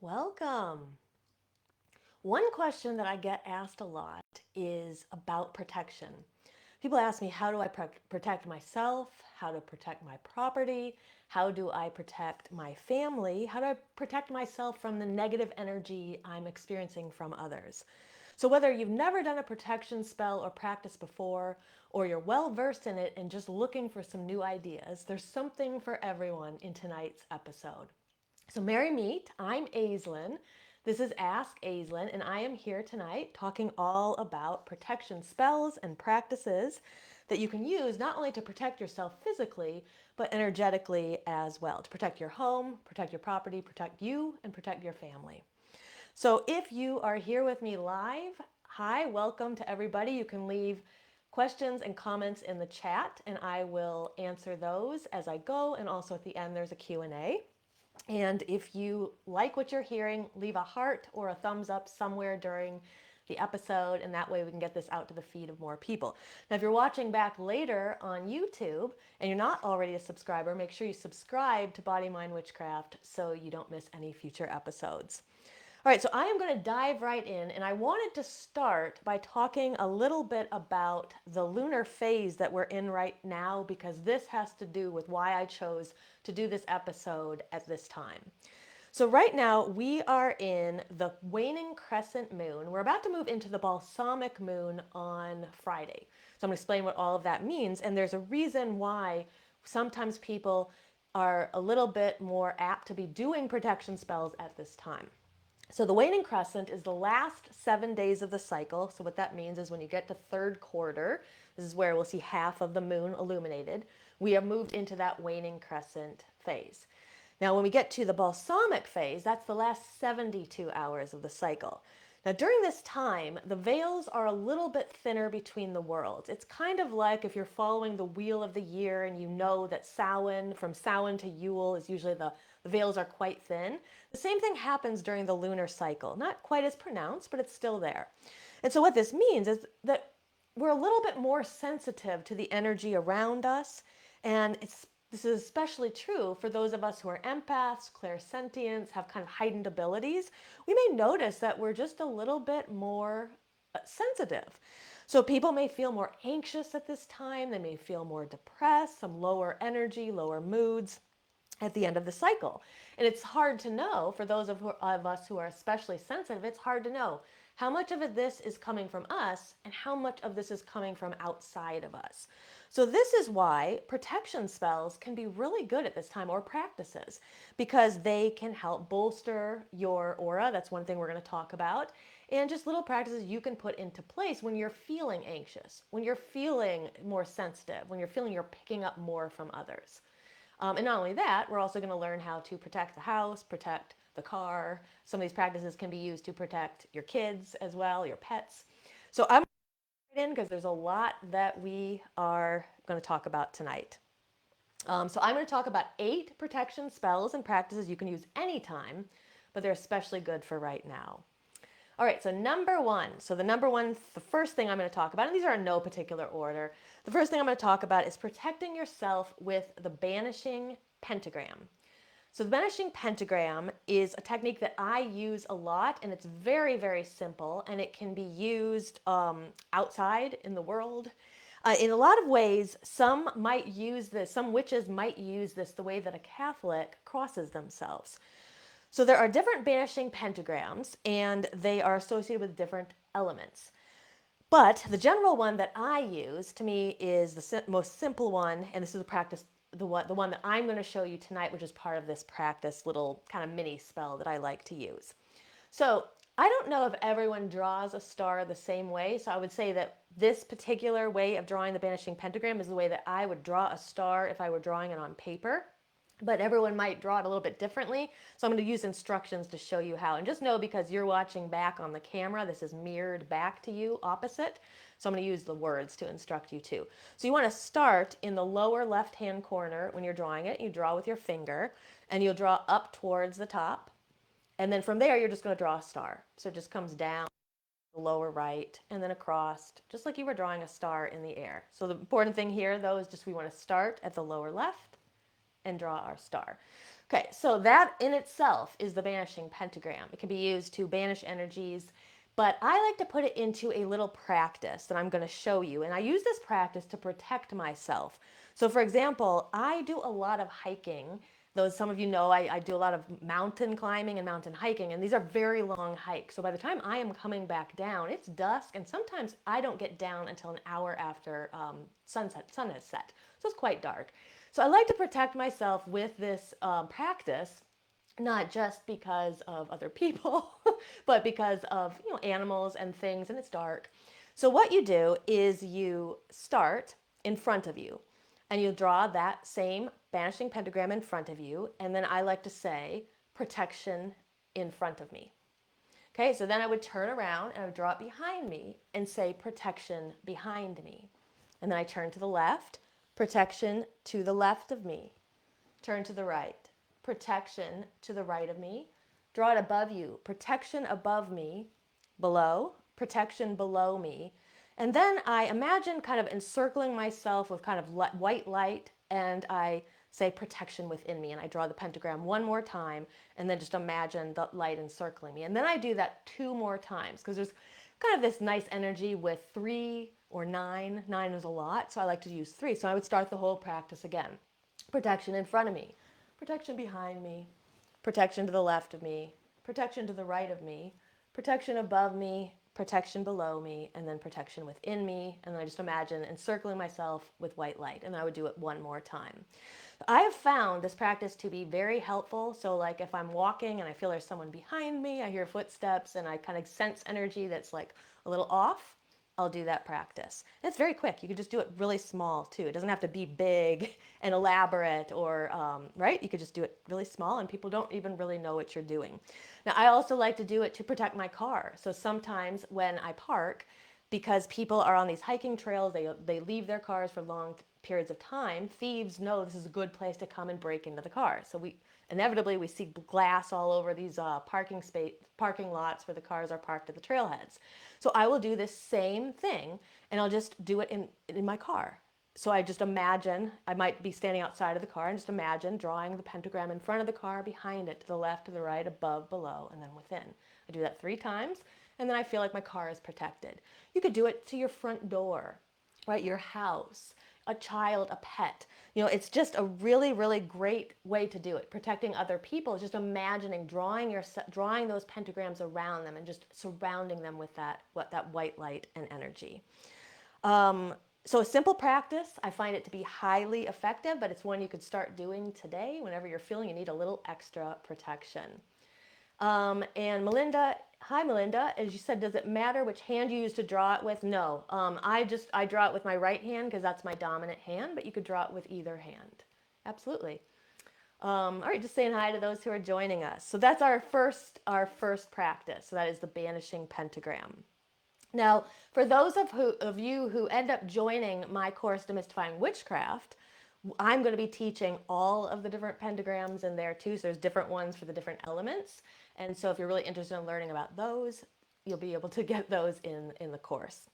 Welcome. One question that I get asked a lot is about protection. People ask me, how do I protect myself? How to protect my property? How do I protect my family? How do I protect myself from the negative energy I'm experiencing from others? So, whether you've never done a protection spell or practice before, or you're well versed in it and just looking for some new ideas, there's something for everyone in tonight's episode. So, merry meet. I'm Aislin. This is Ask Aislin, and I am here tonight talking all about protection spells and practices that you can use not only to protect yourself physically, but energetically as well, to protect your home, protect your property, protect you, and protect your family. So, if you are here with me live, hi, welcome to everybody. You can leave questions and comments in the chat, and I will answer those as I go, and also at the end there's a Q&A. And if you like what you're hearing, leave a heart or a thumbs up somewhere during the episode, and that way we can get this out to the feed of more people. Now, if you're watching back later on YouTube and you're not already a subscriber, make sure you subscribe to Body, Mind, Witchcraft so you don't miss any future episodes. All right, so I am going to dive right in, and I wanted to start by talking a little bit about the lunar phase that we're in right now, because this has to do with why I chose to do this episode at this time. So, right now, we are in the waning crescent moon. We're about to move into the balsamic moon on Friday. So, I'm going to explain what all of that means, and there's a reason why sometimes people are a little bit more apt to be doing protection spells at this time. So the waning crescent is the last 7 days of the cycle. So what that means is when you get to third quarter, this is where we'll see half of the moon illuminated. We have moved into that waning crescent phase. Now, when we get to the balsamic phase, that's the last 72 hours of the cycle. Now, during this time, the veils are a little bit thinner between the worlds. It's kind of like if you're following the wheel of the year and you know that Samhain, from Samhain to Yule, is usually the veils are quite thin. The same thing happens during the lunar cycle. Not quite as pronounced, but it's still there. And so, what this means is that we're a little bit more sensitive to the energy around us, and this is especially true for those of us who are empaths, clairsentients, have kind of heightened abilities. We may notice that we're just a little bit more sensitive. So people may feel more anxious at this time, they may feel more depressed, some lower energy, lower moods at the end of the cycle. And it's hard to know, for those of us who are especially sensitive, it's hard to know how much of this is coming from us and how much of this is coming from outside of us. So this is why protection spells can be really good at this time, or practices, because they can help bolster your aura. That's one thing we're going to talk about. And just little practices you can put into place when you're feeling anxious, when you're feeling more sensitive, when you're feeling you're picking up more from others. And not only that, we're also going to learn how to protect the house, protect the car. Some of these practices can be used to protect your kids as well, your pets. So I'm right in because there's a lot that we are going to talk about tonight. So I'm going to talk about 8 protection spells and practices you can use anytime, but they're especially good for right now. All right, so number one. So the first thing I'm going to talk about, and these are in no particular order. The first thing I'm going to talk about is protecting yourself with the banishing pentagram. So the banishing pentagram is a technique that I use a lot, and it's very, very simple, and it can be used outside in the world. In a lot of ways, some witches might use this the way that a Catholic crosses themselves. So there are different banishing pentagrams, and they are associated with different elements. But the general one that I use, to me, is the most simple one, and this is a practice, the one that I'm going to show you tonight, which is part of this practice little kind of mini spell that I like to use. So I don't know if everyone draws a star the same way, so I would say that this particular way of drawing the banishing pentagram is the way that I would draw a star if I were drawing it on paper. But everyone might draw it a little bit differently. So I'm going to use instructions to show you how. And just know, because you're watching back on the camera, this is mirrored back to you opposite. So I'm going to use the words to instruct you too. So you want to start in the lower left-hand corner when you're drawing it. You draw with your finger, and you'll draw up towards the top. And then from there, you're just going to draw a star. So it just comes down the lower right and then across, just like you were drawing a star in the air. So the important thing here, though, is just we want to start at the lower left and draw our star. Okay, so that in itself is the banishing pentagram. It can be used to banish energies, but I like to put it into a little practice that I'm going to show you. And I use this practice to protect myself. So, for example, I do a lot of hiking. Though some of you know I do a lot of mountain climbing and mountain hiking, and these are very long hikes. So by the time I am coming back down, it's dusk, and sometimes I don't get down until an hour after sun has set. So it's quite dark. So I like to protect myself with this practice, not just because of other people, but because of animals and things, and it's dark. So what you do is you start in front of you, and you draw that same banishing pentagram in front of you, and then I like to say protection in front of me. Okay, so then I would turn around and I would draw it behind me and say protection behind me. And then I turn to the left, protection to the left of me. Turn to the right, protection to the right of me. Draw it above you, protection above me, below, protection below me. And then I imagine kind of encircling myself with kind of white light, and I say protection within me, and I draw the pentagram one more time, and then just imagine the light encircling me. And then I do that 2 more times because there's kind of this nice energy with 3 or 9. 9 is a lot, so I like to use 3. So I would start the whole practice again. Protection in front of me, protection behind me, protection to the left of me, protection to the right of me, protection above me, protection below me, and then protection within me. And then I just imagine encircling myself with white light, and I would do it 1 more time. I have found this practice to be very helpful. So like if I'm walking and I feel there's someone behind me, I hear footsteps and I kind of sense energy that's like a little off, I'll do that practice. And it's very quick. You could just do it really small too. It doesn't have to be big and elaborate or, right? You could just do it really small and people don't even really know what you're doing. Now, I also like to do it to protect my car. So sometimes when I park, because people are on these hiking trails, they leave their cars for long periods of time, thieves know this is a good place to come and break into the car. So inevitably we see glass all over these parking lots where the cars are parked at the trailheads. So I will do this same thing, and I'll just do it in my car. So I just imagine, I might be standing outside of the car and just imagine drawing the pentagram in front of the car, behind it, to the left, to the right, above, below, and then within. I do that 3 times, and then I feel like my car is protected. You could do it to your front door, right? Your house, a child, a pet. It's just a really, really great way to do it. Protecting other people is just imagining drawing those pentagrams around them and just surrounding them with that white light and energy. So a simple practice, I find it to be highly effective, but it's one you could start doing today whenever you're feeling you need a little extra protection. And Melinda, hi Melinda, as you said, does it matter which hand you use to draw it with? No, I draw it with my right hand because that's my dominant hand, but you could draw it with either hand. Absolutely. All right, just saying hi to those who are joining us. So that's our first practice. So that is the banishing pentagram. Now, for those of you who end up joining my course, Demystifying Witchcraft, I'm going to be teaching all of the different pentagrams in there too. So there's different ones for the different elements. And so if you're really interested in learning about those, you'll be able to get those in the course.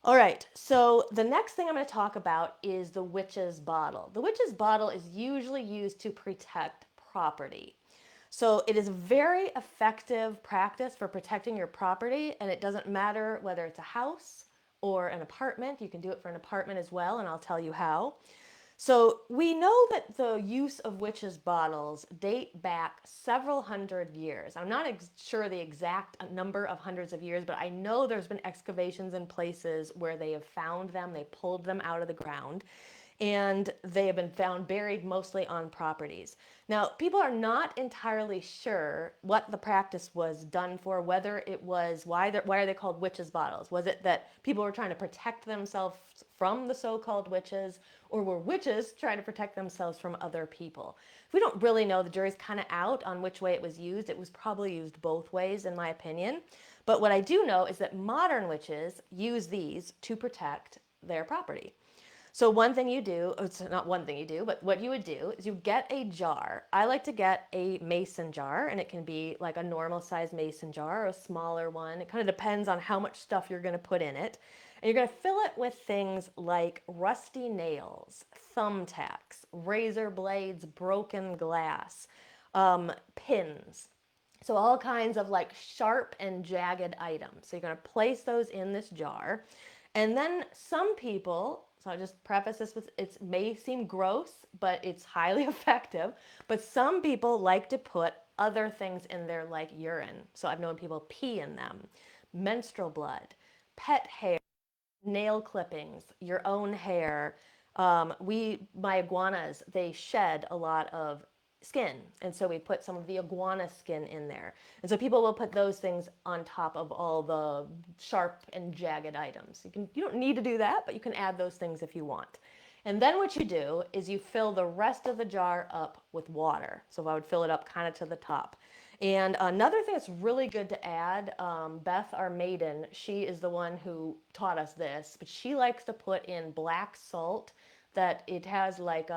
All right, so the next thing I'm going to talk about is the witch's bottle. The witch's bottle is usually used to protect property. So it is a very effective practice for protecting your property, and it doesn't matter whether it's a house or an apartment. You can do it for an apartment as well, and I'll tell you how. So we know that the use of witches' bottles date back several hundred years. I'm not sure the exact number of hundreds of years, but I know there's been excavations in places where they have found them, they pulled them out of the ground, and they have been found buried mostly on properties. Now, people are not entirely sure what the practice was done for, whether it was, why are they called witches' bottles? Was it that people were trying to protect themselves from the so-called witches, or were witches trying to protect themselves from other people? We don't really know. The jury's kind of out on which way it was used. It was probably used both ways, in my opinion. But what I do know is that modern witches use these to protect their property. So one thing you do, it's not one thing you do, but what you would do is you get a jar. I like to get a mason jar, and it can be like a normal size mason jar or a smaller one. It kind of depends on how much stuff you're going to put in it. And you're going to fill it with things like rusty nails, thumbtacks, razor blades, broken glass, pins. So all kinds of like sharp and jagged items. So you're going to place those in this jar. And then some people, so I'll just preface this with it may seem gross, but it's highly effective. But some people like to put other things in there like urine. So I've known people pee in them, menstrual blood, pet hair, nail clippings, your own hair. My iguanas, they shed a lot of skin. And so we put some of the iguana skin in there. And so people will put those things on top of all the sharp and jagged items. You don't need to do that, but you can add those things if you want. And then what you do is you fill the rest of the jar up with water. So I would fill it up kind of to the top. And another thing that's really good to add, Beth, our maiden, she is the one who taught us this, but she likes to put in black salt that it has like,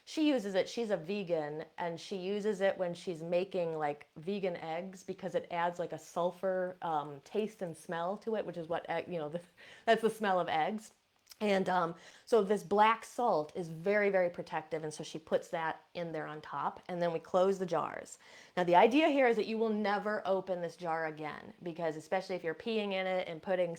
she uses it, she's a vegan, and she uses it when she's making like vegan eggs because it adds like a sulfur taste and smell to it, which is what, that's the smell of eggs. And so this black salt is very, very protective. And so she puts that in there on top. And then we close the jars. Now, the idea here is that you will never open this jar again, because especially if you're peeing in it and putting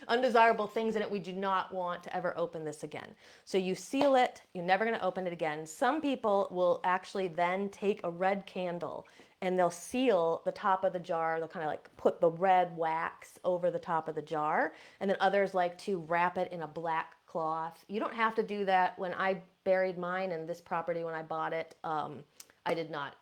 undesirable things in it, we do not want to ever open this again. So you seal it. You're never going to open it again. Some people will actually then take a red candle and they'll seal the top of the jar. They'll kind of like put the red wax over the top of the jar. And then others like to wrap it in a black cloth. You don't have to do that. When I buried mine in this property, when I bought it, I did not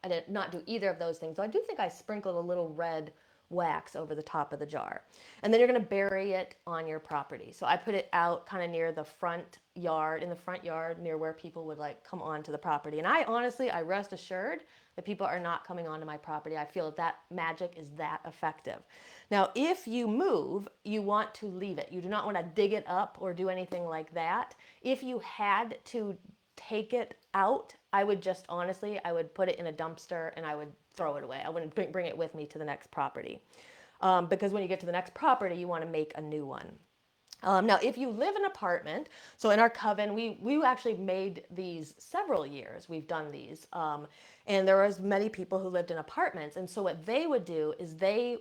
do either of those things. So I do think I sprinkled a little red wax over the top of the jar. And then you're going to bury it on your property. So I put it out kind of near the front yard, in the front yard near where people would like come onto the property. And I honestly, I rest assured that people are not coming onto my property. I feel that magic is that effective. Now, if you move, you want to leave it. You do not want to dig it up or do anything like that. If you had to take it out, I would just honestly, I would put it in a dumpster and I would throw it away. I wouldn't bring it with me to the next property. Because when you get to the next property, you want to make a new one. Now, if you live in an apartment, so in our coven, we actually made these several years. We've done these. And there was many people who lived in apartments. And so what they would do is I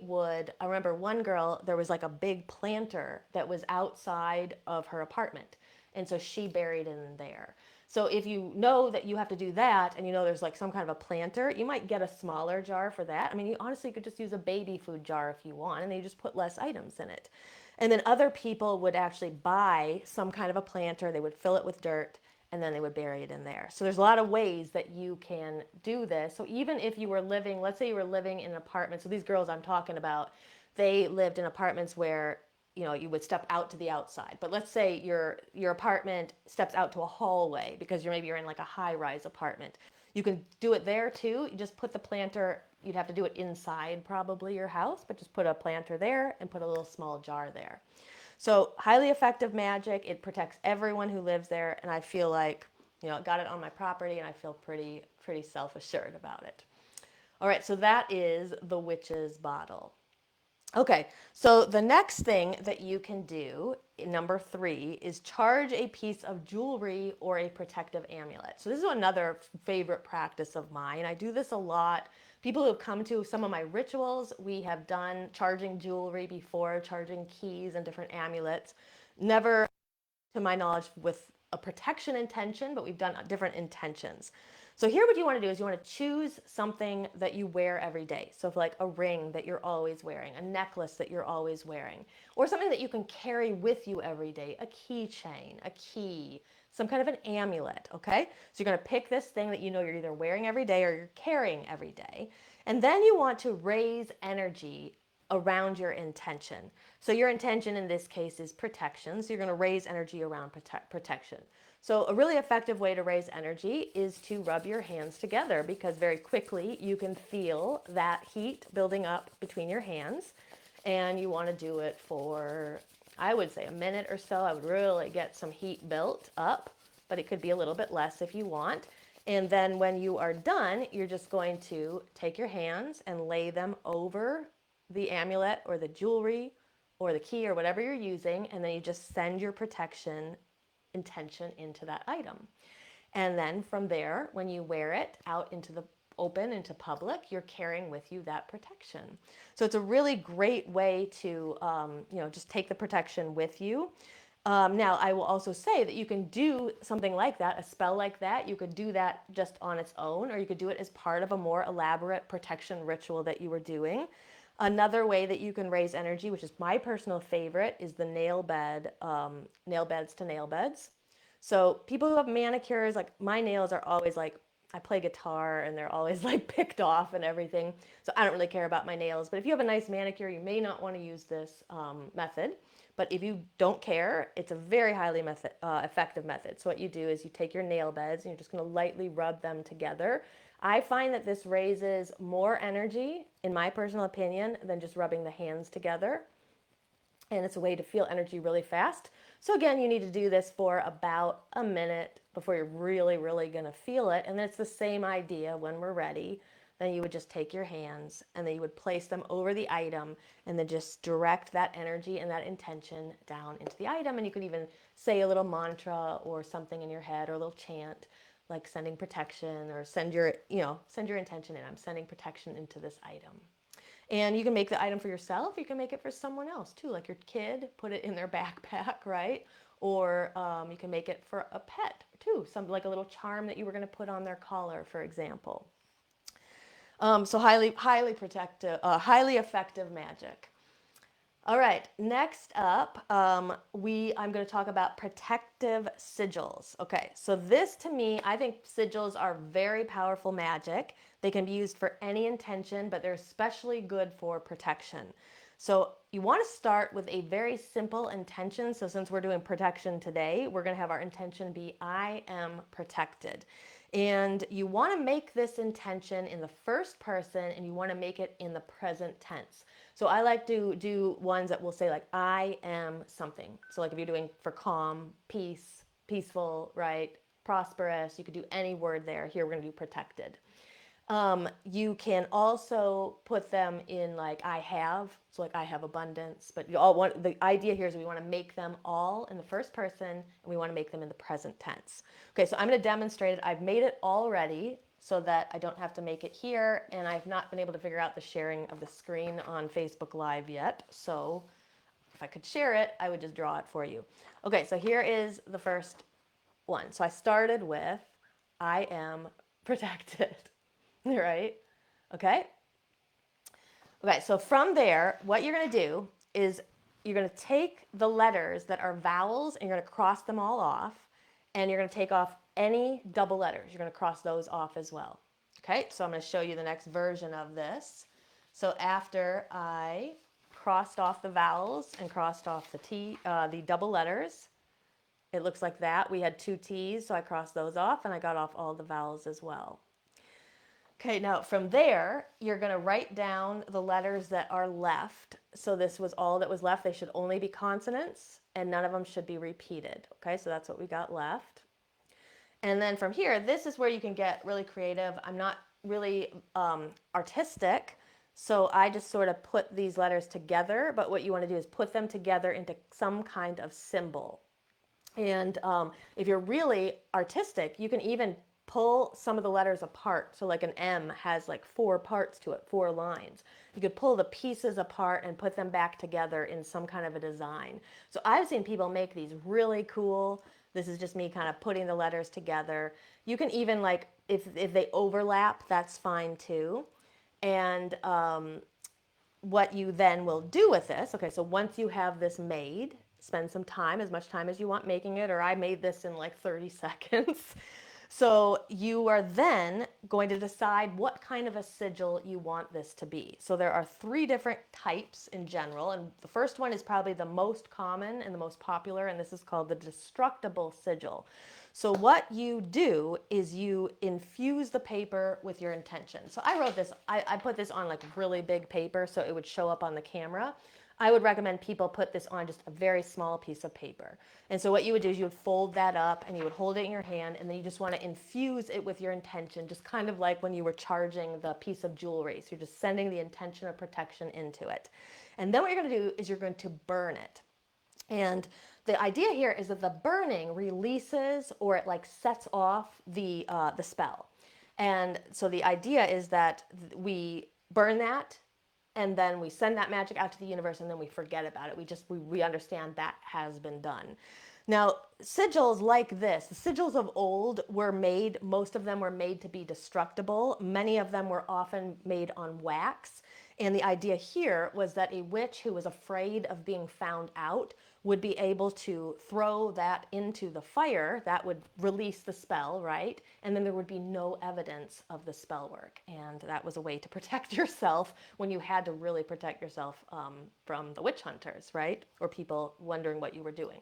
remember one girl, there was like a big planter that was outside of her apartment. And so she buried in there. So if you know that you have to do that and you know there's like some kind of a planter, you might get a smaller jar for that. I mean, you honestly could just use a baby food jar if you want, and then you just put less items in it. And then other people would actually buy some kind of a planter, they would fill it with dirt, and then they would bury it in there. So there's a lot of ways that you can do this. So even if you were living, let's say you were living in an apartment, so these girls I'm talking about, they lived in apartments where you would step out to the outside. But let's say your apartment steps out to a hallway because you're in like a high-rise apartment. You can do it there too. You just put the planter, you'd have to do it inside probably your house, but just put a planter there and put a little small jar there. So highly effective magic. It protects everyone who lives there. And I feel like, got it on my property and I feel pretty self-assured about it. All right, so that is the witch's bottle. Okay, so the next thing that you can do, number 3, is charge a piece of jewelry or a protective amulet. So this is another favorite practice of mine. I do this a lot. People who have come to some of my rituals, we have done charging jewelry before, charging keys and different amulets. Never, to my knowledge, with a protection intention, but we've done different intentions. So here what you want to do is you want to choose something that you wear every day. So if like a ring that you're always wearing, a necklace that you're always wearing, or something that you can carry with you every day, a keychain, a key, some kind of an amulet, okay? So you're going to pick this thing that you're either wearing every day or you're carrying every day. And then you want to raise energy around your intention. So your intention in this case is protection. So you're going to raise energy around protection. So a really effective way to raise energy is to rub your hands together, because very quickly you can feel that heat building up between your hands, and you want to do it for, I would say, a minute or so. I would really get some heat built up, but it could be a little bit less if you want. And then when you are done, you're just going to take your hands and lay them over the amulet or the jewelry or the key or whatever you're using, and then you just send your protection intention into that item. And then from there, when you wear it out into the open, into public, you're carrying with you that protection. So it's a really great way to, just take the protection with you. Now, I will also say that you can do something like that, a spell like that. You could do that just on its own, or you could do it as part of a more elaborate protection ritual that you were doing. Another way that you can raise energy, which is my personal favorite, is the nail beds to nail beds. So people who have manicures, like my nails are always like, I play guitar and they're always like picked off and everything. So I don't really care about my nails. But if you have a nice manicure, you may not want to use this method. But if you don't care, it's a very highly effective method. So what you do is you take your nail beds and you're just going to lightly rub them together. I find that this raises more energy, in my personal opinion, than just rubbing the hands together. And it's a way to feel energy really fast. So again, you need to do this for about a minute before you're really, really going to feel it. And then it's the same idea when we're ready. Then you would just take your hands and then you would place them over the item and then just direct that energy and that intention down into the item. And you could even say a little mantra or something in your head or a little chant like sending protection, or send your intention in. I'm sending protection into this item. And you can make the item for yourself. You can make it for someone else too, like your kid, put it in their backpack, right? Or you can make it for a pet too, something like a little charm that you were going to put on their collar, for example. So highly effective magic. All right, next up, I'm going to talk about protective sigils. Okay, so this to me, I think sigils are very powerful magic. They can be used for any intention, but they're especially good for protection. So you want to start with a very simple intention. So since we're doing protection today, we're going to have our intention be, I am protected. And you want to make this intention in the first person, and you want to make it in the present tense. So I like to do ones that will say like, I am something. So like if you're doing for calm, peace, peaceful, right? Prosperous, you could do any word there. Here we're going to do protected. You can also put them in like I have, so like I have abundance, but the idea here is we want to make them all in the first person and we want to make them in the present tense. Okay, so I'm going to demonstrate it. I've made it already so that I don't have to make it here, and I've not been able to figure out the sharing of the screen on Facebook Live yet, so if I could share it, I would just draw it for you. Okay, so here is the first one. So I started with I am protected. Right? Okay? Okay, so from there, what you're going to do is you're going to take the letters that are vowels and you're going to cross them all off, and you're going to take off any double letters. You're going to cross those off as well. Okay, so I'm going to show you the next version of this. So after I crossed off the vowels and crossed off the double letters, it looks like that. We had 2 T's, so I crossed those off and I got off all the vowels as well. Okay, now from there, you're going to write down the letters that are left. So this was all that was left. They should only be consonants, and none of them should be repeated. Okay, so that's what we got left. And then from here, this is where you can get really creative. I'm not really artistic, so I just sort of put these letters together. But what you want to do is put them together into some kind of symbol. And if you're really artistic, you can even pull some of the letters apart. So like an M has like 4 parts to it, 4 lines. You could pull the pieces apart and put them back together in some kind of a design. So I've seen people make these really cool. This is just me kind of putting the letters together. You can even like, if they overlap, that's fine too. And what you then will do with this, okay, so once you have this made, spend some time, as much time as you want making it, or I made this in like 30 seconds. So you are then going to decide what kind of a sigil you want this to be. So there are 3 different types in general, and the first one is probably the most common and the most popular, and this is called the destructible sigil. So what you do is you infuse the paper with your intention. So I wrote this, I put this on like really big paper so it would show up on the camera. I would recommend people put this on just a very small piece of paper. And so what you would do is you would fold that up and you would hold it in your hand, and then you just want to infuse it with your intention, just kind of like when you were charging the piece of jewelry. So you're just sending the intention of protection into it. And then what you're going to do is you're going to burn it. And the idea here is that the burning releases, or it like sets off the spell. And so the idea is that we burn that, and then we send that magic out to the universe, and then we forget about it. We understand that has been done. Now, sigils like this, the sigils of old were made, most of them were made to be destructible. Many of them were often made on wax. And the idea here was that a witch who was afraid of being found out would be able to throw that into the fire. That would release the spell, right? And then there would be no evidence of the spell work. And that was a way to protect yourself when you had to really protect yourself from the witch hunters, right? Or people wondering what you were doing.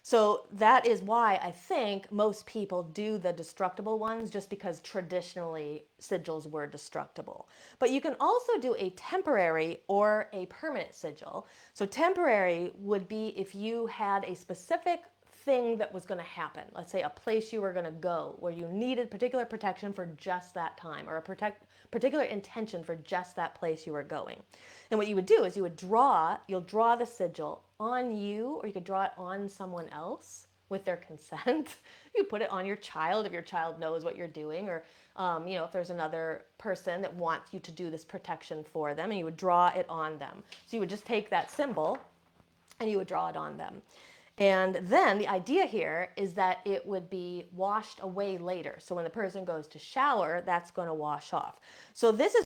So that is why I think most people do the destructible ones, just because traditionally sigils were destructible. But you can also do a temporary or a permanent sigil. So temporary would be if you had a specific thing that was going to happen. Let's say a place you were going to go where you needed particular protection for just that time, or a particular intention for just that place you were going. And what you would do is you'll draw the sigil on you, or you could draw it on someone else with their consent. You put it on your child if your child knows what you're doing, or if there's another person that wants you to do this protection for them, and you would draw it on them. So you would just take that symbol and you would draw it on them. And then the idea here is that it would be washed away later. So when the person goes to shower, that's going to wash off. So this is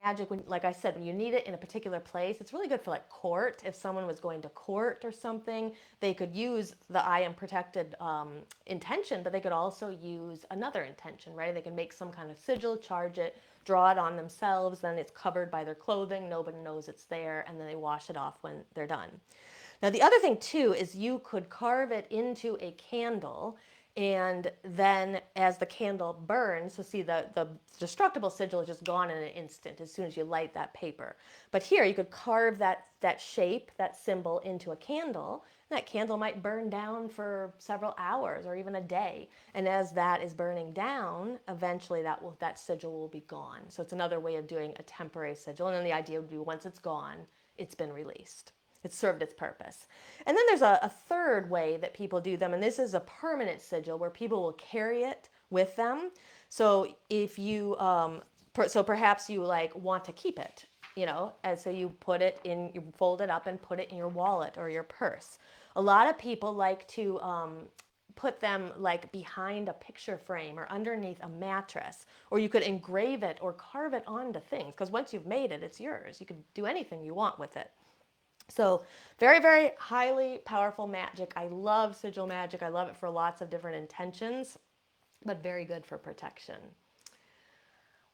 magic, when, like I said, when you need it in a particular place. It's really good for like court. If someone was going to court or something, they could use the I am protected intention, but they could also use another intention, right? They can make some kind of sigil, charge it, draw it on themselves, then it's covered by their clothing, nobody knows it's there, and then they wash it off when they're done. Now, the other thing too is you could carve it into a candle, and then as the candle burns, so see the destructible sigil is just gone in an instant as soon as you light that paper. But here you could carve that shape, that symbol into a candle, and that candle might burn down for several hours or even a day. And as that is burning down, eventually that sigil will be gone. So it's another way of doing a temporary sigil. And then the idea would be once it's gone, it's been released. It's served its purpose. And then there's a third way that people do them, and this is a permanent sigil where people will carry it with them. So if you, so perhaps you like want to keep it, and so you put it in, you fold it up and put it in your wallet or your purse. A lot of people like to put them like behind a picture frame or underneath a mattress, or you could engrave it or carve it onto things, because once you've made it, it's yours. You could do anything you want with it. So very, very highly powerful magic. I love sigil magic. I love it for lots of different intentions, but very good for protection.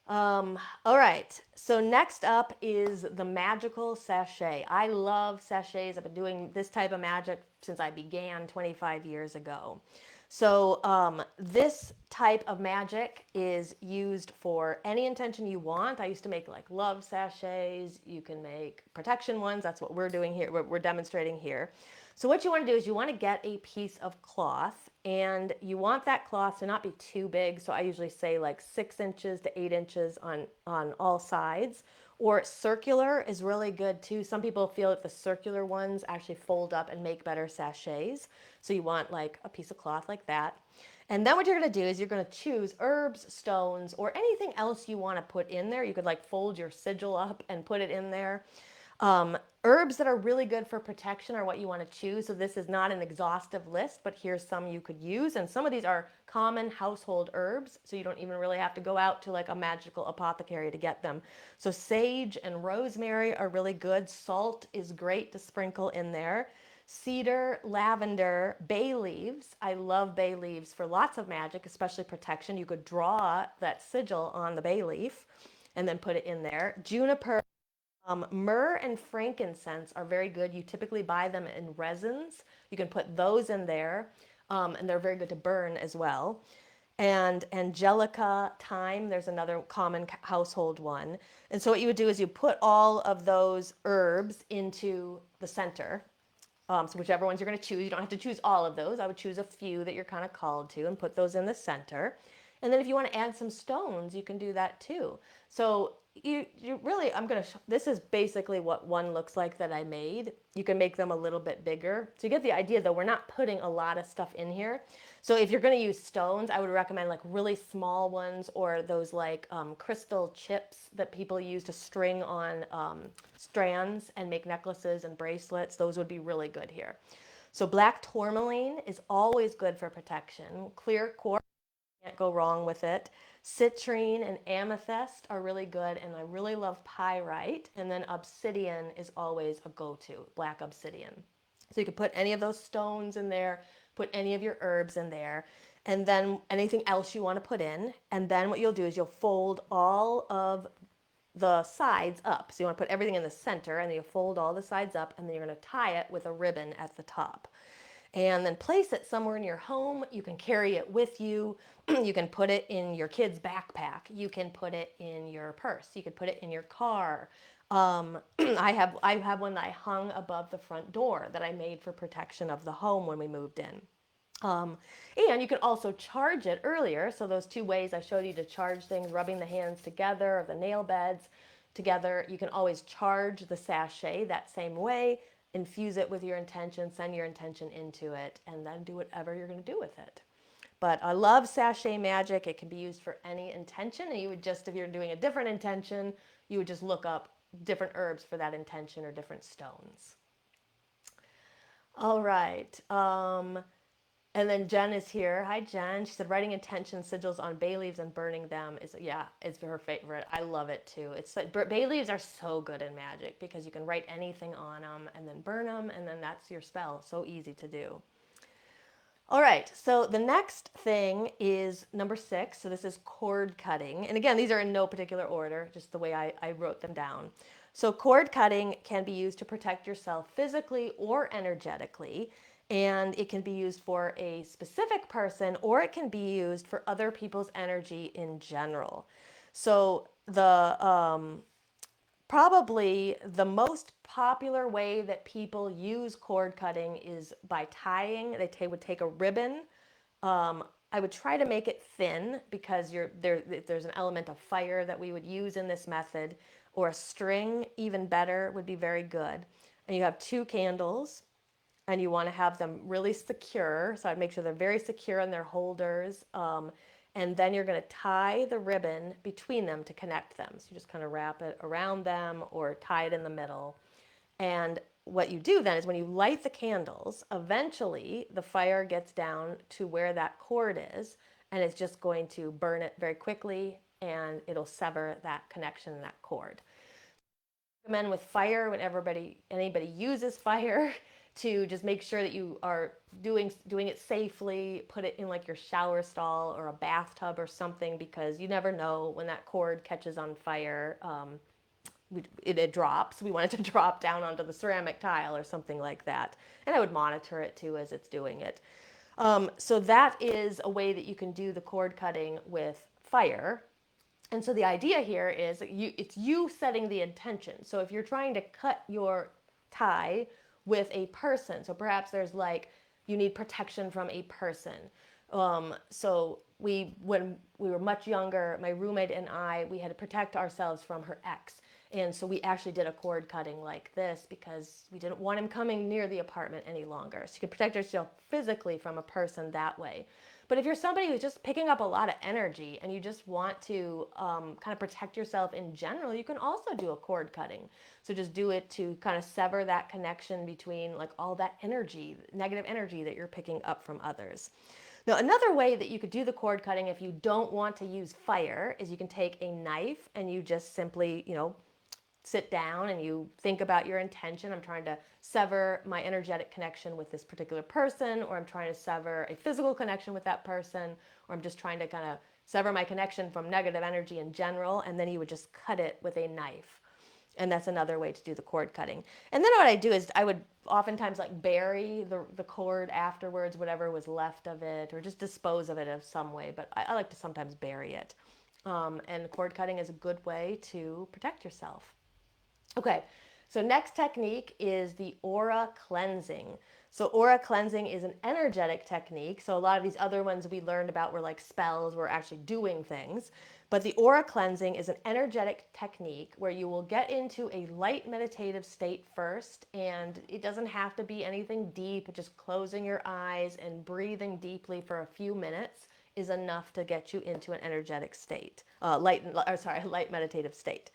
All right, so next up is the magical sachet. I love sachets. I've been doing this type of magic since I began 25 years ago. So this type of magic is used for any intention you want. I used to make like love sachets. You can make protection ones. That's what we're doing here. We're demonstrating here. So what you want to do is you want to get a piece of cloth, and you want that cloth to not be too big. So I usually say like 6 inches to 8 inches on all sides. Or circular is really good too. Some people feel that the circular ones actually fold up and make better sachets. So you want like a piece of cloth like that. And then what you're going to do is you're going to choose herbs, stones, or anything else you want to put in there. You could like fold your sigil up and put it in there. Herbs that are really good for protection are what you want to choose. So this is not an exhaustive list, but here's some you could use. And some of these are common household herbs, so you don't even really have to go out to like a magical apothecary to get them. So sage and rosemary are really good. Salt is great to sprinkle in there. Cedar, lavender, bay leaves. I love bay leaves for lots of magic, especially protection. You could draw that sigil on the bay leaf and then put it in there. Juniper. Myrrh and frankincense are very good. You typically buy them in resins. You can put those in there, and they're very good to burn as well. and angelica thyme. There's another common household one. And so what you would do is you put all of those herbs into the center. So whichever ones you're going to choose, you don't have to choose all of those. I would choose a few that you're kind of called to and put those in the center. And then if you want to add some stones, you can do that too. So you really, this is basically what one looks like that I made. You can make them a little bit bigger. So you get the idea though, we're not putting a lot of stuff in here. So if you're going to use stones, I would recommend like really small ones, or those like crystal chips that people use to string on strands and make necklaces and bracelets. Those would be really good here. So black tourmaline is always good for protection. Clear quartz, can't go wrong with it. Citrine and amethyst are really good, and I really love pyrite. And then obsidian is always a go-to, black obsidian. So you can put any of those stones in there, put any of your herbs in there, and then anything else you want to put in. And then what you'll do is you'll fold all of the sides up. So you want to put everything in the center, and then you fold all the sides up, and then you're going to tie it with a ribbon at the top. And then place it somewhere in your home. You can carry it with you. You can put it in your kid's backpack. You can put it in your purse. You could put it in your car. I have one that I hung above the front door that I made for protection of the home when we moved in. And you can also charge it earlier. So those two ways I showed you to charge things, rubbing the hands together or the nail beds together, you can always charge the sachet that same way, infuse it with your intention, send your intention into it, and then do whatever you're going to do with it. But I love sachet magic. It can be used for any intention. And you would just, if you're doing a different intention, you would just look up different herbs for that intention or different stones. All right. And then Jen is here. Hi, Jen. She said writing intention sigils on bay leaves and burning them is, yeah, it's her favorite. I love it too. It's like bay leaves are so good in magic because you can write anything on them and then burn them, and then that's your spell. So easy to do. All right, so the next thing is number 6. So this is cord cutting. And again, these are in no particular order, just the way I wrote them down. So cord cutting can be used to protect yourself physically or energetically. And it can be used for a specific person, or it can be used for other people's energy in general. So probably the most popular way that people use cord cutting is by tying. They would take a ribbon. I would try to make it thin because there's an element of fire that we would use in this method, or a string, even better, would be very good. And you have 2 candles, and you want to have them really secure. So I'd make sure they're very secure in their holders. And then you're going to tie the ribbon between them to connect them. So you just kind of wrap it around them or tie it in the middle. And what you do then is when you light the candles, eventually the fire gets down to where that cord is, and it's just going to burn it very quickly, and it'll sever that connection and that cord. I recommend with fire, when anybody uses fire, to just make sure that you are doing it safely. Put it in like your shower stall or a bathtub or something, because you never know when that cord catches on fire. It drops. We want it to drop down onto the ceramic tile or something like that. And I would monitor it too as it's doing it. So that is a way that you can do the cord cutting with fire. And so the idea here is that it's you setting the intention. So if you're trying to cut your tie with a person, so perhaps there's like, you need protection from a person. So when we were much younger, my roommate and I, we had to protect ourselves from her ex. And so we actually did a cord cutting like this because we didn't want him coming near the apartment any longer. So you can protect yourself physically from a person that way. But if you're somebody who's just picking up a lot of energy and you just want to kind of protect yourself in general, you can also do a cord cutting. So just do it to kind of sever that connection between like all that energy, negative energy that you're picking up from others. Now, another way that you could do the cord cutting if you don't want to use fire is you can take a knife and you just simply, sit down and you think about your intention. I'm trying to sever my energetic connection with this particular person, or I'm trying to sever a physical connection with that person, or I'm just trying to kind of sever my connection from negative energy in general, and then you would just cut it with a knife. And that's another way to do the cord cutting. And then what I do is I would oftentimes like bury the cord afterwards, whatever was left of it, or just dispose of it in some way. But I like to sometimes bury it. And cord cutting is a good way to protect yourself. Okay, so next technique is the aura cleansing. So aura cleansing is an energetic technique. So a lot of these other ones we learned about were like spells, we're actually doing things. But the aura cleansing is an energetic technique where you will get into a light meditative state first, and it doesn't have to be anything deep. Just closing your eyes and breathing deeply for a few minutes is enough to get you into an energetic state, light meditative state.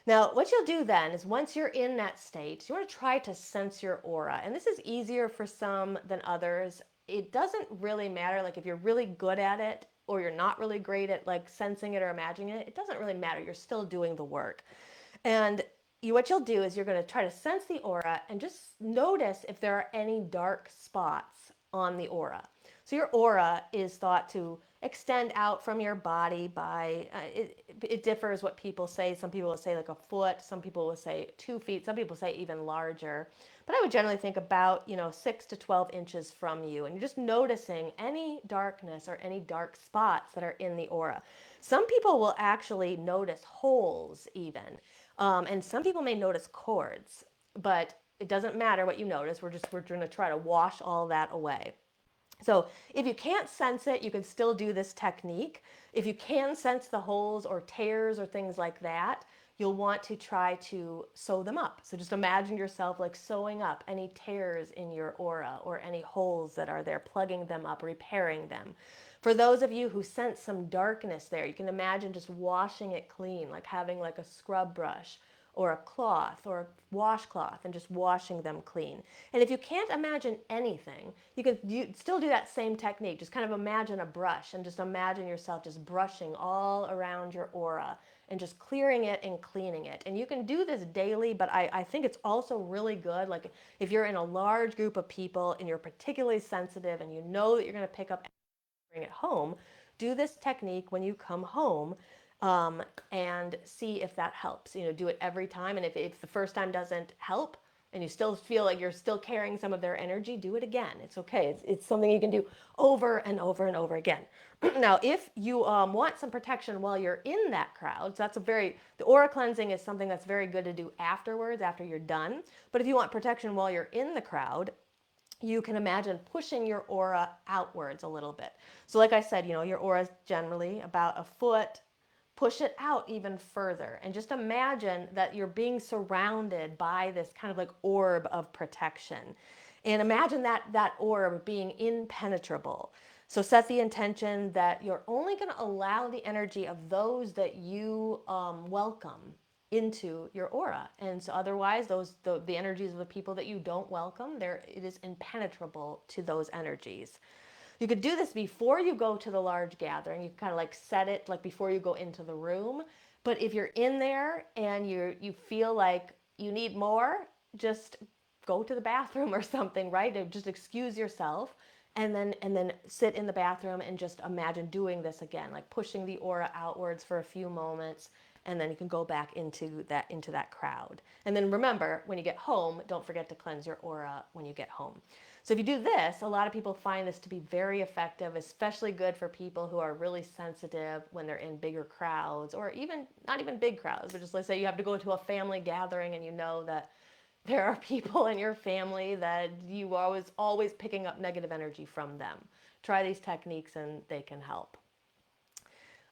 Now, what you'll do then is once you're in that state, you want to try to sense your aura. And this is easier for some than others. It doesn't really matter, like if you're really good at it or you're not really great at like sensing it or imagining it, it doesn't really matter. You're still doing the work. And what you'll do is you're going to try to sense the aura and just notice if there are any dark spots on the aura. So your aura is thought to extend out from your body by, it differs what people say. Some people will say like a foot, some people will say 2 feet, some people say even larger. But I would generally think about, 6 to 12 inches from you. And you're just noticing any darkness or any dark spots that are in the aura. Some people will actually notice holes even. And some people may notice cords, but it doesn't matter what you notice. We're going to try to wash all that away. So if you can't sense it, you can still do this technique. If you can sense the holes or tears or things like that, you'll want to try to sew them up. So just imagine yourself like sewing up any tears in your aura or any holes that are there, plugging them up, repairing them. For those of you who sense some darkness there, you can imagine just washing it clean, like having like a scrub brush or a cloth or a washcloth and just washing them clean. And if you can't imagine anything, you can still do that same technique. Just kind of imagine a brush and just imagine yourself just brushing all around your aura and just clearing it and cleaning it. And you can do this daily, but I think it's also really good. Like if you're in a large group of people and you're particularly sensitive and you know that you're going to pick up and bring it home, do this technique when you come home. And see if that helps. Do it every time. And if the first time doesn't help and you still feel like you're still carrying some of their energy, do it again. It's okay. It's something you can do over and over and over again. Now, if you want some protection while you're in that crowd, so the aura cleansing is something that's very good to do afterwards, after you're done. But if you want protection while you're in the crowd, you can imagine pushing your aura outwards a little bit. So like I said, your aura is generally about a foot. Push it out even further and just imagine that you're being surrounded by this kind of like orb of protection. And imagine that orb being impenetrable. So set the intention that you're only going to allow the energy of those that you welcome into your aura. And so otherwise, the energies of the people that you don't welcome, it is impenetrable to those energies. You could do this before you go to the large gathering. You kind of like set it like before you go into the room. But if you're in there and you feel like you need more, just go to the bathroom or something, right? Just excuse yourself and then sit in the bathroom and just imagine doing this again, like pushing the aura outwards for a few moments, and then you can go back into that crowd. And then remember, when you get home, don't forget to cleanse your aura when you get home. So if you do this, a lot of people find this to be very effective, especially good for people who are really sensitive when they're in bigger crowds, or even not even big crowds, but just let's say you have to go to a family gathering and you know that there are people in your family that you always picking up negative energy from them. Try these techniques and they can help.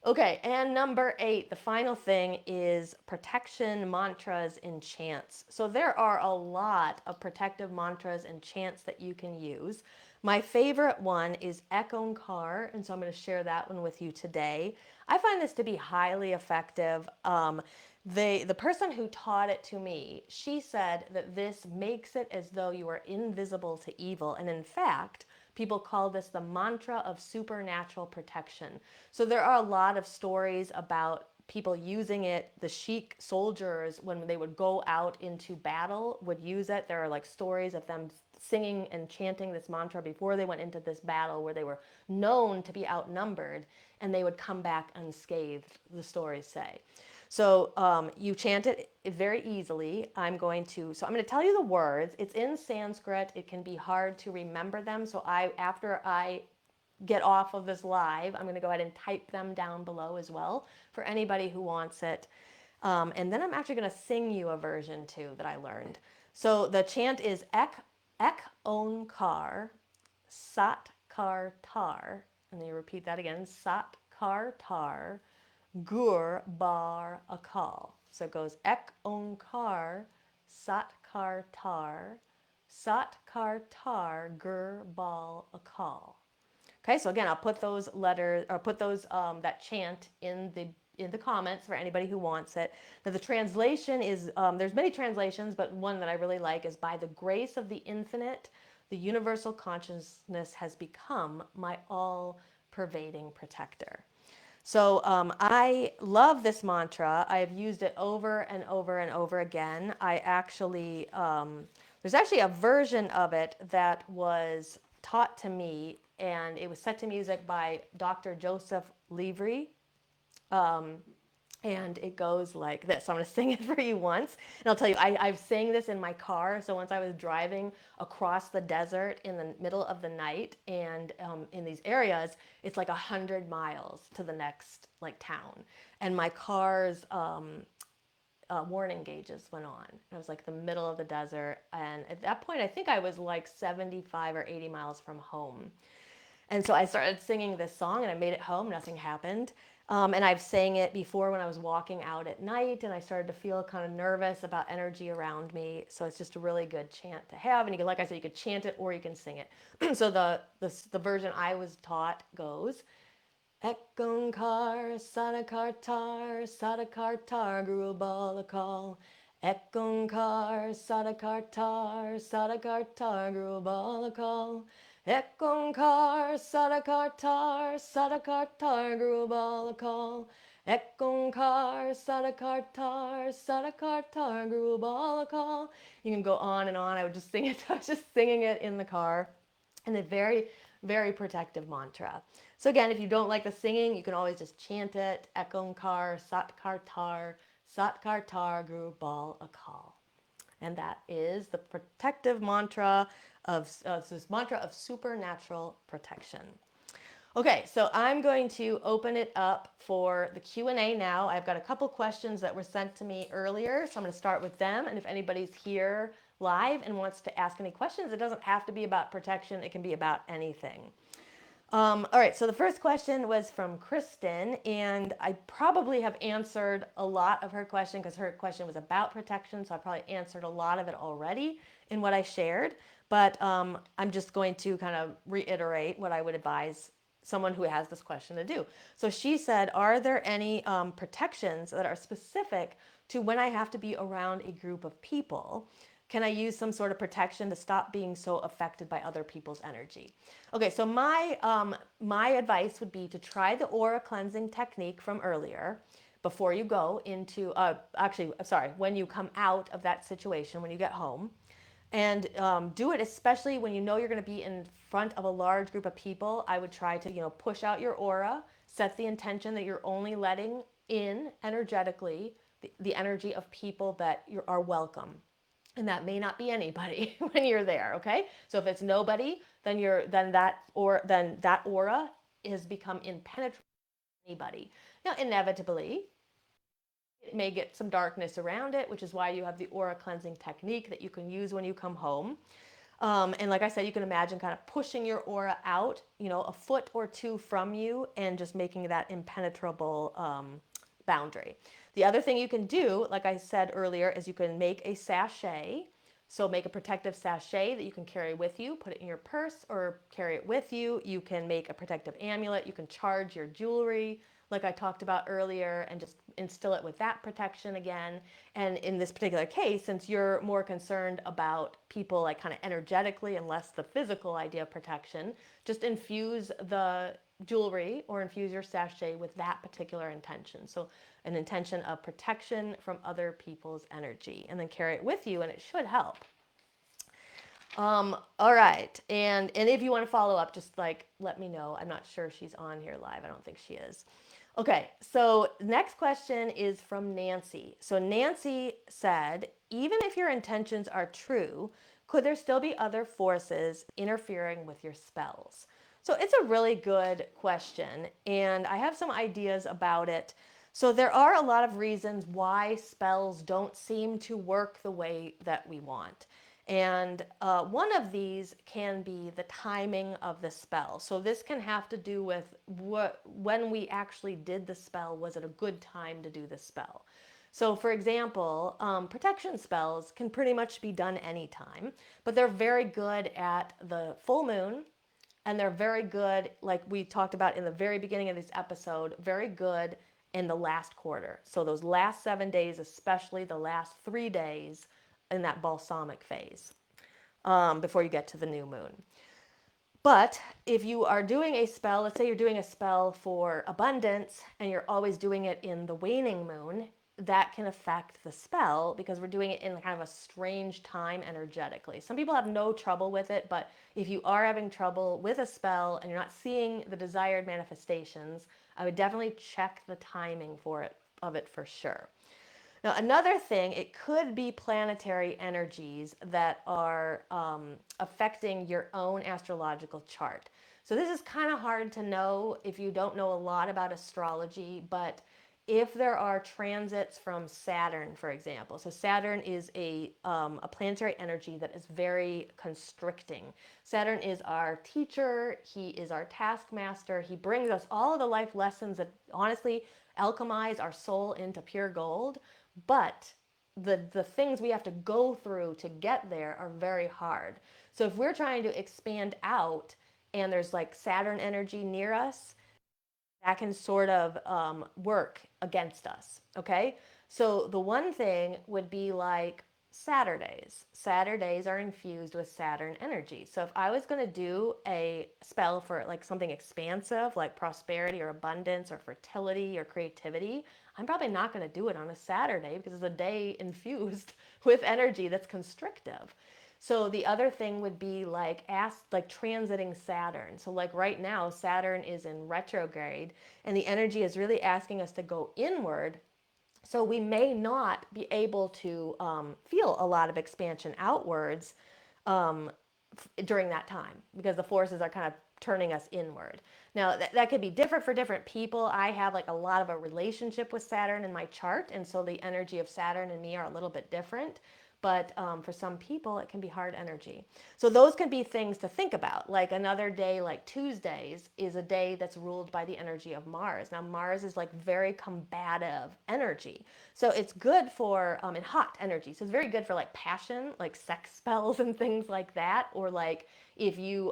Okay, and number 8, the final thing is protection mantras and chants. So there are a lot of protective mantras and chants that you can use. My favorite one is Ekonkar, and so I'm going to share that one with you today. I find this to be highly effective. The person who taught it to me, she said that this makes it as though you are invisible to evil, and in fact, people call this the mantra of supernatural protection. So there are a lot of stories about people using it. The Sikh soldiers, when they would go out into battle, would use it. There are like stories of them singing and chanting this mantra before they went into this battle where they were known to be outnumbered, and they would come back unscathed, the stories say. So you chant it very easily. I'm going to tell you the words. It's in Sanskrit. It can be hard to remember them. So after I get off of this live, I'm going to go ahead and type them down below as well for anybody who wants it. And then I'm actually going to sing you a version too that I learned. So the chant is Ek Onkar Sat Kar Tar. And then you repeat that again, Sat Kar Tar Gur Bar Akal. So it goes Ek Onkar Sat Kar Tar Sat Kar Tar Gur Bal Akal. Okay, so again, I'll put those letters or put those that chant in the comments for anybody who wants it. Now the translation is there's many translations, but one that I really like is by the grace of the infinite, the universal consciousness has become my all-pervading protector. So I love this mantra. I have used it over and over and over again. There's actually a version of it that was taught to me, and it was set to music by Dr. Joseph Livry. And it goes like this. So I'm going to sing it for you once. And I'll tell you, I've sang this in my car. So once I was driving across the desert in the middle of the night, and in these areas, it's like 100 miles to the next like town. And my car's warning gauges went on. I was like the middle of the desert. And at that point, I think I was like 75 or 80 miles from home. And so I started singing this song, and I made it home. Nothing happened. And I've sang it before when I was walking out at night, and I started to feel kind of nervous about energy around me. So it's just a really good chant to have. And you can, like I said, you could chant it or you can sing it. So the version I was taught goes, Ekonkar sadakartar sadakartar guru balakal. Ekonkar sadakartar sadakartar guru balakal. Ekonkar sadakartar sadakartar guru balakal. Ekonkar sadakartar sadakartar guru balakal. You can go on and on. I would just sing it. I was just singing it in the car. And a very, very protective mantra. So again, if you don't like the singing, you can always just chant it. Ekonkar Satkartar Satkartar Guru Bal Akal. And that is the protective mantra of this mantra of supernatural protection. Okay, so I'm going to open it up for the Q&A now. I've got a couple questions that were sent to me earlier, so I'm going to start with them. And if anybody's here live and wants to ask any questions, it doesn't have to be about protection. It can be about anything. All right, so the first question was from Kristen, and I probably have answered a lot of her question because her question was about protection, so I probably answered a lot of it already in what I shared. But I'm just going to kind of reiterate what I would advise someone who has this question to do. So she said, are there any protections that are specific to when I have to be around a group of people? Can I use some sort of protection to stop being so affected by other people's energy? Okay, so my advice would be to try the aura cleansing technique from earlier before you go into, when you come out of that situation, when you get home. And do it especially when you know you're going to be in front of a large group of people. I would try to, push out your aura, set the intention that you're only letting in energetically the energy of people that are welcome. And that may not be anybody when you're there, okay? So if it's nobody, then that aura has become impenetrable to anybody. Now, inevitably, it may get some darkness around it, which is why you have the aura cleansing technique that you can use when you come home. And like I said, you can imagine kind of pushing your aura out, a foot or two from you, and just making that impenetrable boundary. The other thing you can do, like I said earlier, is you can make a sachet. So make a protective sachet that you can carry with you, put it in your purse or carry it with you. You can make a protective amulet. You can charge your jewelry, like I talked about earlier, and just instill it with that protection again. And in this particular case, since you're more concerned about people like kind of energetically and less the physical idea of protection, just infuse the jewelry or infuse your sachet with that particular intention. So an intention of protection from other people's energy, and then carry it with you, and it should help. All right, and if you want to follow up, just like let me know. I'm not sure she's on here live. I don't think she is. Okay, so next question is from Nancy. So Nancy said, even if your intentions are true, could there still be other forces interfering with your spells? So it's a really good question, and I have some ideas about it. So there are a lot of reasons why spells don't seem to work the way that we want. And one of these can be the timing of the spell. So this can have to do with when we actually did the spell. Was it a good time to do the spell? So, for example, protection spells can pretty much be done anytime, but they're very good at the full moon, and they're very good, like we talked about in the very beginning of this episode, very good in the last quarter. So those last 7 days, especially the last 3 days in that balsamic phase, before you get to the new moon. But if you are doing a spell, let's say you're doing a spell for abundance and you're always doing it in the waning moon, that can affect the spell because we're doing it in kind of a strange time energetically. Some people have no trouble with it, but if you are having trouble with a spell and you're not seeing the desired manifestations, I would definitely check the timing of it for sure. Now, another thing, it could be planetary energies that are affecting your own astrological chart. So, this is kind of hard to know if you don't know a lot about astrology, but if there are transits from Saturn, for example, so Saturn is a planetary energy that is very constricting. Saturn is our teacher, he is our taskmaster, he brings us all of the life lessons that honestly alchemize our soul into pure gold. But the things we have to go through to get there are very hard. So if we're trying to expand out and there's like Saturn energy near us, that can sort of work against us. Okay. So the one thing would be like Saturdays. Saturdays are infused with Saturn energy. So if I was going to do a spell for like something expansive, like prosperity or abundance or fertility or creativity, I'm probably not going to do it on a Saturday because it's a day infused with energy that's constrictive. So the other thing would be like transiting Saturn. So like right now Saturn is in retrograde and the energy is really asking us to go inward. So we may not be able to feel a lot of expansion outwards um, during that time because the forces are kind of turning us inward. Now, that could be different for different people. I have like a lot of a relationship with Saturn in my chart, and so the energy of Saturn and me are a little bit different. But for some people, it can be hard energy. So those can be things to think about. Like another day, like Tuesdays, is a day that's ruled by the energy of Mars. Now, Mars is like very combative energy. So it's good for, and hot energy. So it's very good for like passion, like sex spells and things like that. Or like if you,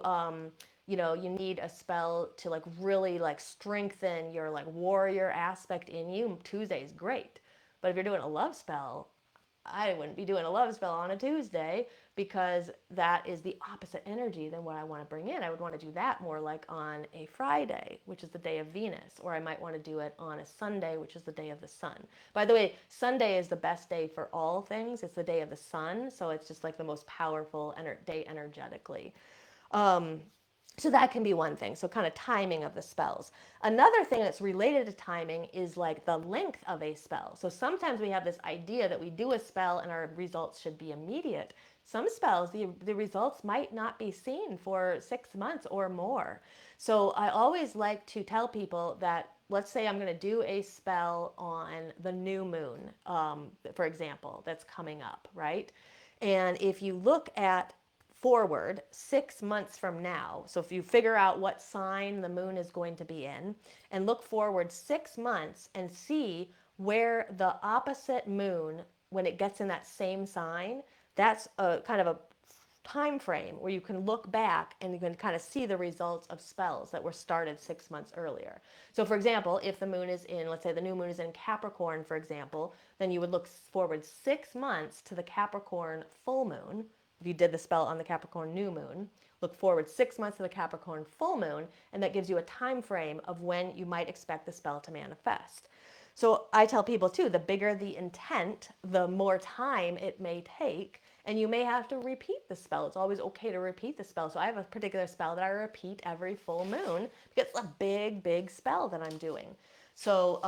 you need a spell to like really like strengthen your like warrior aspect in you, Tuesday is great. But if you're doing a love spell, I wouldn't be doing a love spell on a Tuesday because that is the opposite energy than what I want to bring in. I would want to do that more like on a Friday, which is the day of Venus, or I might want to do it on a Sunday, which is the day of the sun. By the way, Sunday is the best day for all things. It's the day of the sun, so it's just like the most powerful day energetically. Um, so that can be one thing. So kind of timing of the spells. Another thing that's related to timing is like the length of a spell. So sometimes we have this idea that we do a spell and our results should be immediate. Some spells, the results might not be seen for 6 months or more. So I always like to tell people that, let's say I'm going to do a spell on the new moon, for example, that's coming up, right? And if you look at forward 6 months from now, so if you figure out what sign the moon is going to be in and look forward 6 months and see where the opposite moon, when it gets in that same sign, that's a kind of a time frame where you can look back and you can kind of see the results of spells that were started 6 months earlier. So for example, if the moon is in, let's say the new moon is in Capricorn, for example, then you would look forward 6 months to the Capricorn full moon. If you did the spell on the Capricorn new moon, look forward 6 months to the Capricorn full moon, and that gives you a time frame of when you might expect the spell to manifest. So I tell people too, the bigger the intent, the more time it may take, and you may have to repeat the spell. It's always okay to repeat the spell. So I have a particular spell that I repeat every full moon because it's a big, big spell that I'm doing. So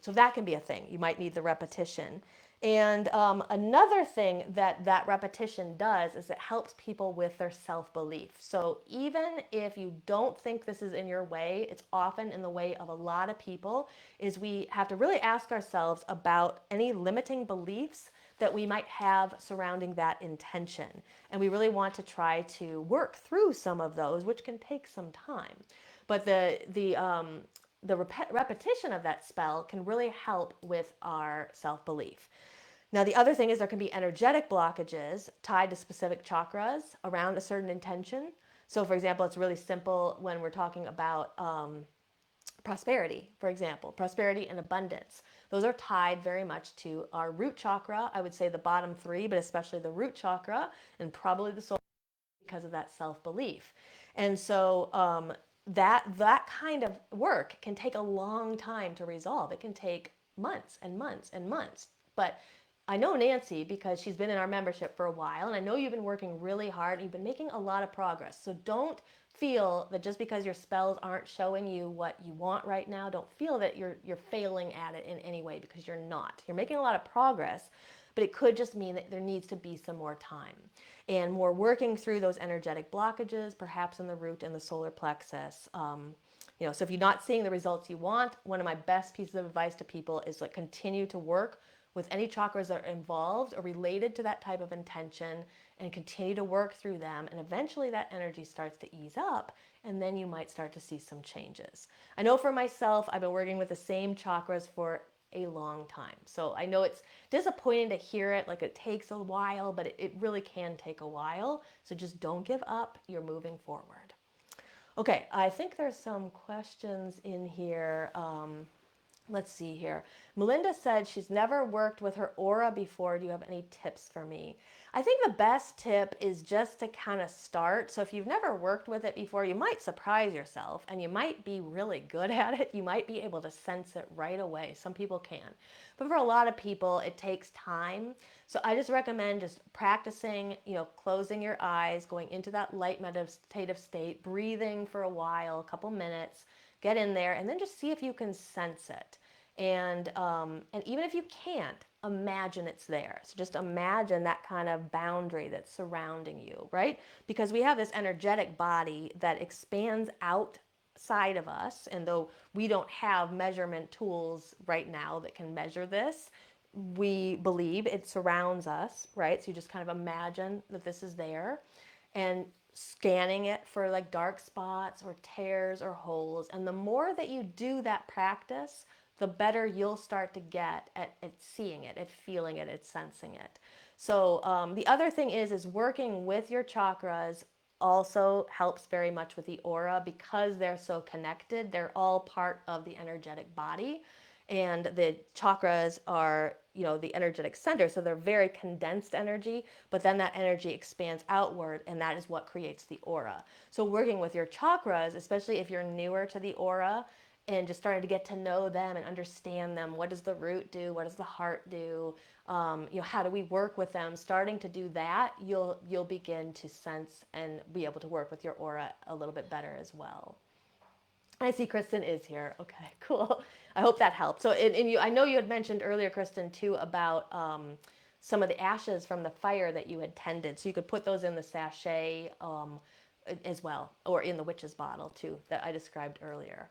that can be a thing. You might need the repetition. And another thing that repetition does is it helps people with their self-belief. So even if you don't think this is in your way, it's often in the way of a lot of people, is we have to really ask ourselves about any limiting beliefs that we might have surrounding that intention. And we really want to try to work through some of those, which can take some time. But repetition of that spell can really help with our self-belief. Now, the other thing is there can be energetic blockages tied to specific chakras around a certain intention. So, for example, it's really simple when we're talking about prosperity, for example, prosperity and abundance. Those are tied very much to our root chakra. I would say the bottom three, but especially the root chakra and probably the soul, because of that self-belief. And so that kind of work can take a long time to resolve. It can take months and months and months. But I know Nancy because she's been in our membership for a while, and I know you've been working really hard. And you've been making a lot of progress. So don't feel that just because your spells aren't showing you what you want right now, don't feel that you're failing at it in any way, because you're not. You're making a lot of progress, but it could just mean that there needs to be some more time and more working through those energetic blockages, perhaps in the root and the solar plexus. So if you're not seeing the results you want, one of my best pieces of advice to people is like continue to work with any chakras that are involved or related to that type of intention, and continue to work through them, and eventually that energy starts to ease up, and then you might start to see some changes. I know for myself, I've been working with the same chakras for a long time. So I know it's disappointing to hear it, like it takes a while, but it really can take a while. So just don't give up. You're moving forward. Okay, I think there's some questions in here. Let's see here. Melinda said she's never worked with her aura before. Do you have any tips for me? I think the best tip is just to kind of start. So if you've never worked with it before, you might surprise yourself and you might be really good at it. You might be able to sense it right away. Some people can. But for a lot of people, it takes time. So I just recommend just practicing, closing your eyes, going into that light meditative state, breathing for a while, a couple minutes, get in there, and then just see if you can sense it. And even if you can't, imagine it's there. So just imagine that kind of boundary that's surrounding you, right? Because we have this energetic body that expands outside of us, and though we don't have measurement tools right now that can measure this, we believe it surrounds us, right? So you just kind of imagine that this is there, and scanning it for like dark spots or tears or holes. And the more that you do that practice, the better you'll start to get at seeing it, at feeling it, at sensing it. So the other thing is working with your chakras also helps very much with the aura, because they're so connected. They're all part of the energetic body. And the chakras are, the energetic center. So they're very condensed energy, but then that energy expands outward, and that is what creates the aura. So working with your chakras, especially if you're newer to the aura and just starting to get to know them and understand them, what does the root do? What does the heart do? How do we work with them? Starting to do that, you'll begin to sense and be able to work with your aura a little bit better as well. I see Kristen is here. Okay, cool. I hope that helped. So, I know you had mentioned earlier, Kristen, too, about some of the ashes from the fire that you had tended. So you could put those in the sachet as well, or in the witch's bottle, too, that I described earlier.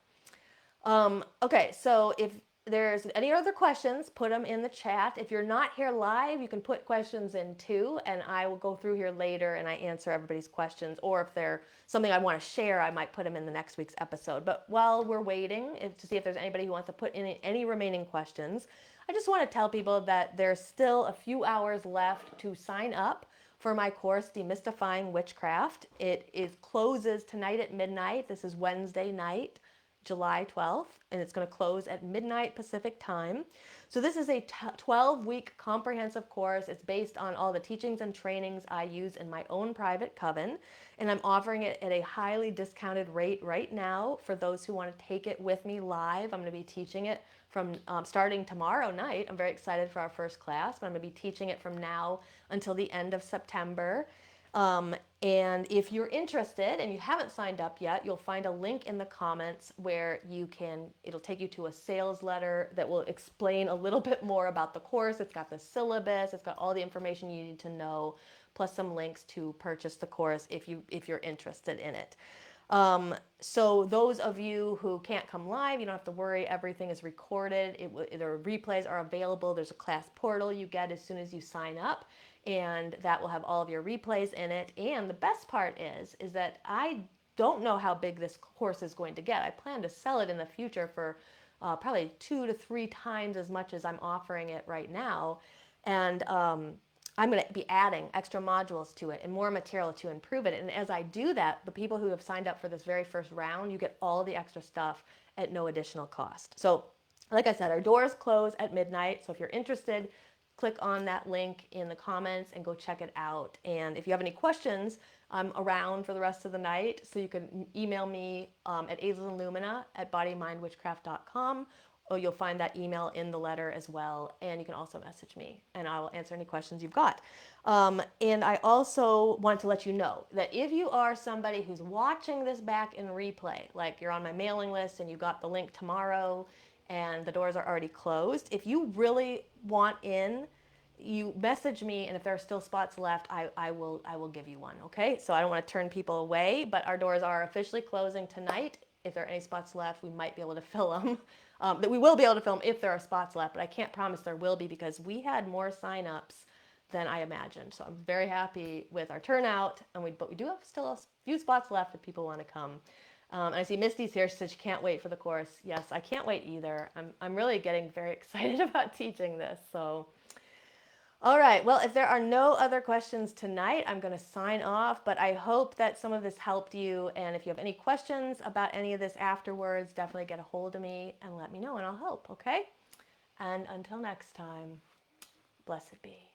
Okay, so if there's any other questions, put them in the chat. If you're not here live, you can put questions in too, and I will go through here later and I answer everybody's questions. Or if they're something I want to share, I might put them in the next week's episode. But while we're waiting to see if there's anybody who wants to put in any remaining questions, I just want to tell people that there's still a few hours left to sign up for my course, Demystifying Witchcraft. It closes tonight at midnight. This is Wednesday night, July 12th, and it's going to close at midnight Pacific time. So this is a 12-week comprehensive course. It's based on all the teachings and trainings I use in my own private coven, and I'm offering it at a highly discounted rate right now for those who want to take it with me live. I'm going to be teaching it from starting tomorrow night. I'm very excited for our first class, but I'm going to be teaching it from now until the end of September. And if you're interested and you haven't signed up yet, you'll find a link in the comments where it'll take you to a sales letter that will explain a little bit more about the course. It's got the syllabus, it's got all the information you need to know, plus some links to purchase the course if you're interested in it. So those of you who can't come live, you don't have to worry. Everything is recorded. The replays are available. There's a class portal you get as soon as you sign up, and that will have all of your replays in it. And the best part is that I don't know how big this course is going to get. I plan to sell it in the future for probably 2 to 3 times as much as I'm offering it right now. And I'm going to be adding extra modules to it and more material to improve it. And as I do that, the people who have signed up for this very first round, you get all the extra stuff at no additional cost. So, like I said, our doors close at midnight. So if you're interested, click on that link in the comments and go check it out. And if you have any questions, I'm around for the rest of the night. So you can email me at aislinlumina@bodymindwitchcraft.com, or you'll find that email in the letter as well. And you can also message me, and I will answer any questions you've got. And I also want to let you know that if you are somebody who's watching this back in replay, like you're on my mailing list and you got the link tomorrow and the doors are already closed, if you really want in, you message me, and if there are still spots left, I will give you one, okay? So I don't want to turn people away, but our doors are officially closing tonight. If there are any spots left, we might be able to fill them. That we will be able to film if there are spots left, but I can't promise there will be because we had more signups than I imagined. So I'm very happy with our turnout, but we do have still a few spots left if people want to come. And I see Misty's here. She said she can't wait for the course. Yes, I can't wait either. I'm really getting very excited about teaching this. So, all right. Well, if there are no other questions tonight, I'm going to sign off. But I hope that some of this helped you. And if you have any questions about any of this afterwards, definitely get a hold of me and let me know, and I'll help. Okay. And until next time, blessed be.